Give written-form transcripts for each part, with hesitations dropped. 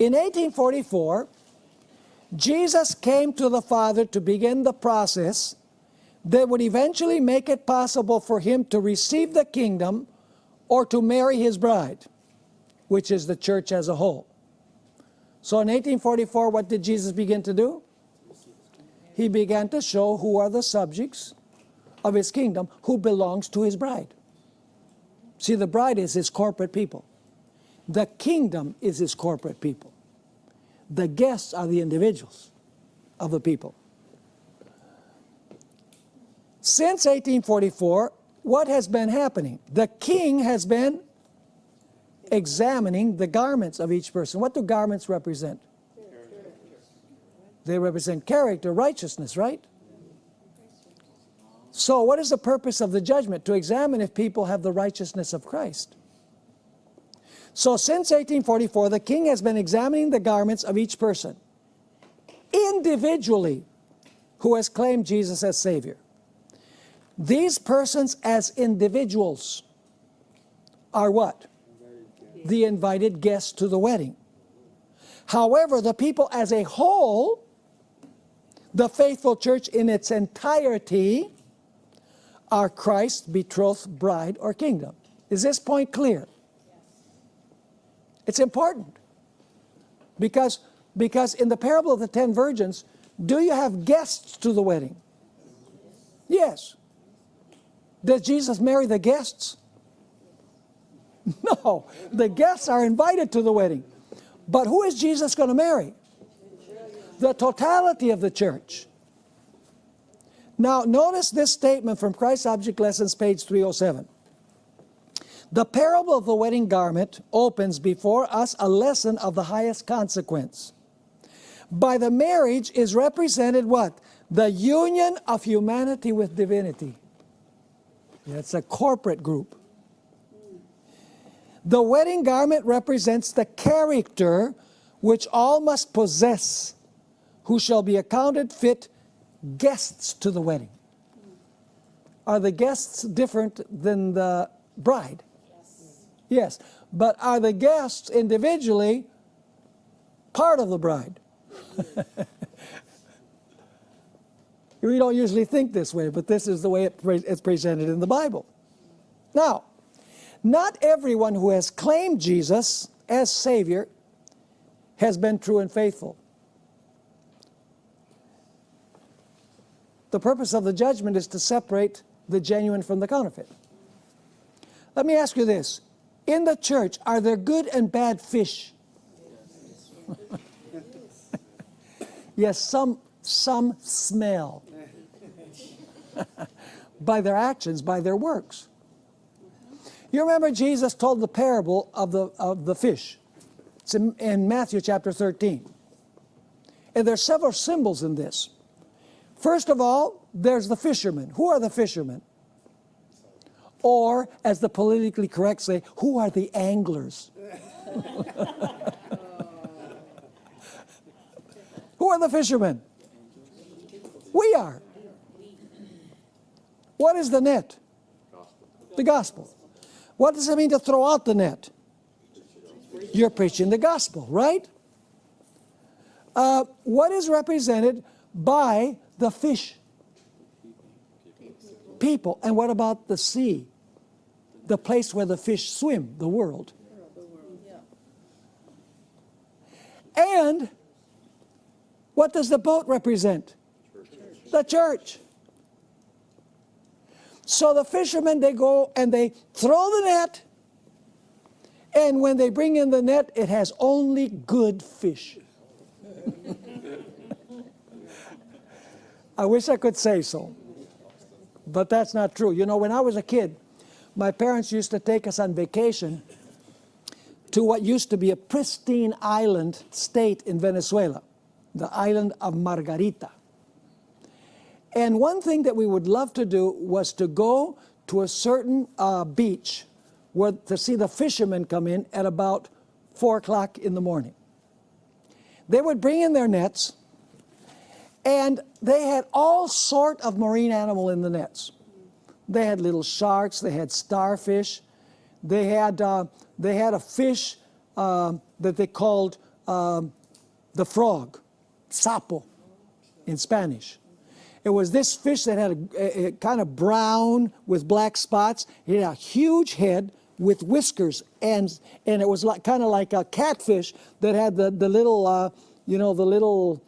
In 1844, Jesus came to the Father to begin the process that would eventually make it possible for him to receive the kingdom or to marry his bride, which is the church as a whole. So in 1844, what did Jesus begin to do? He began to show who are the subjects of his kingdom, who belongs to his bride. See, the bride is his corporate people. The kingdom is his corporate people. The guests are the individuals of the people. Since 1844, what has been happening? The king has been examining the garments of each person. What do garments represent? They represent character, righteousness, right? So what is the purpose of the judgment? To examine if people have the righteousness of Christ. So since 1844, the king has been examining the garments of each person individually who has claimed Jesus as Savior. These persons as individuals are what? The invited guests to the wedding. However, the people as a whole, the faithful church in its entirety, are Christ's betrothed bride or kingdom. Is this point clear? It's important. Because in the parable of the 10 virgins, do you have guests to the wedding? Yes. Does Jesus marry the guests? No. The guests are invited to the wedding. But who is Jesus going to marry? The totality of the church. Now, notice this statement from Christ's Object Lessons, page 307. The parable of the wedding garment opens before us a lesson of the highest consequence. By the marriage is represented what? The union of humanity with divinity. It's a corporate group. The wedding garment represents the character which all must possess, who shall be accounted fit guests to the wedding. Are the guests different than the bride? Yes. But are the guests individually part of the bride? We don't usually think this way, but this is the way it's presented in the Bible. Now, not everyone who has claimed Jesus as Savior has been true and faithful. The purpose of the judgment is to separate the genuine from the counterfeit. Let me ask you this. In the church, are there good and bad fish? Yes, some smell. By their actions, by their works. You remember Jesus told the parable of the fish. It's in Matthew chapter 13. And there's several symbols in this. First of all, there's the fishermen. Who are the fishermen? Or, as the politically correct say, who are the anglers? Who are the fishermen? We are. What is the net? The gospel. What does it mean to throw out the net? You're preaching the gospel, right? What is represented by the fish? People. And what about the sea? The place where the fish swim, the world. And what does the boat represent? The church. So the fishermen, they go and they throw the net, and when they bring in the net, it has only good fish. I wish I could say so, but that's not true. You know, when I was a kid, my parents used to take us on vacation to what used to be a pristine island state in Venezuela, the island of Margarita. And one thing that we would love to do was to go to a certain beach to see the fishermen come in at about 4 o'clock in the morning. They would bring in their nets, and they had all sort of marine animal in the nets. They had little sharks, they had starfish, they had a fish that they called the frog, sapo in Spanish. It was this fish that had a kind of brown with black spots. It had a huge head with whiskers, and it was like kind of like a catfish that had the little, you know, the little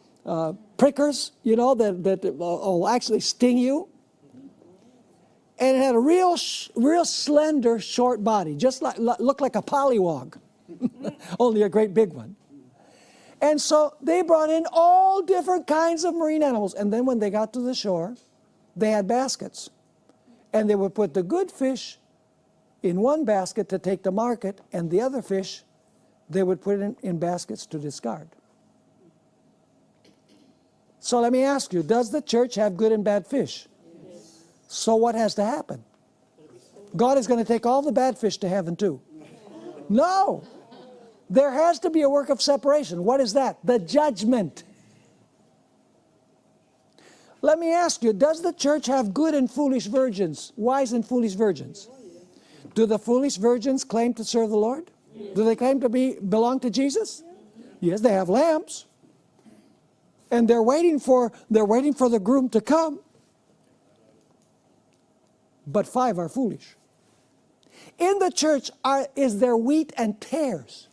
prickers, you know, that will actually sting you. And it had a real slender, short body, just like looked like a pollywog, only a great big one. And so they brought in all different kinds of marine animals. And then when they got to the shore, they had baskets. And they would put the good fish in one basket to take to market, and the other fish they would put in baskets to discard. So let me ask you, does the church have good and bad fish? Yes. So what has to happen? God is going to take all the bad fish to heaven too? No. There has to be a work of separation. What is that? The judgment. Let me ask you, does the church have good and foolish virgins, wise and foolish virgins? Do the foolish virgins claim to serve the Lord? Do they claim to belong to Jesus? Yes, they have lamps. And they're waiting for the groom to come. But 5 are foolish. In the church, is there wheat and tares?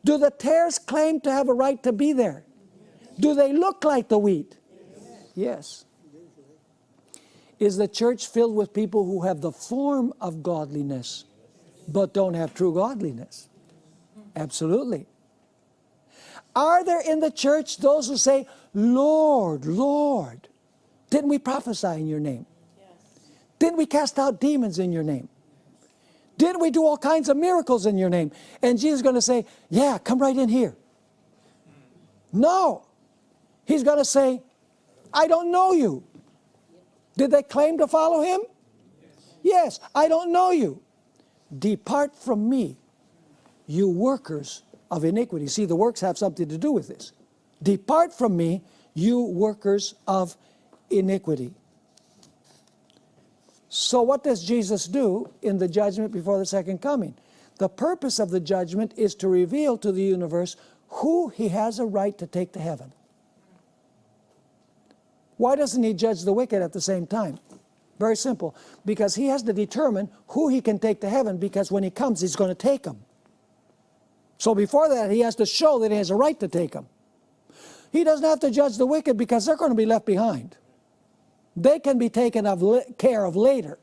Do the tares claim to have a right to be there? Do they look like the wheat? Yes. Is the church filled with people who have the form of godliness, but don't have true godliness? Absolutely. Are there in the church those who say, Lord, Lord, didn't we prophesy in your name? Didn't we cast out demons in your name? Didn't we do all kinds of miracles in your name? And Jesus is going to say, yeah, come right in here. No. He's going to say, I don't know you. Did they claim to follow him? Yes, I don't know you. Depart from me, you workers of iniquity. See, the works have something to do with this. Depart from me, you workers of iniquity. So what does Jesus do in the judgment before the second coming? The purpose of the judgment is to reveal to the universe who he has a right to take to heaven. Why doesn't he judge the wicked at the same time? Very simple. Because he has to determine who he can take to heaven, because when he comes, he's going to take them. So before that, he has to show that he has a right to take them. He doesn't have to judge the wicked because they're going to be left behind. They can be taken care of later.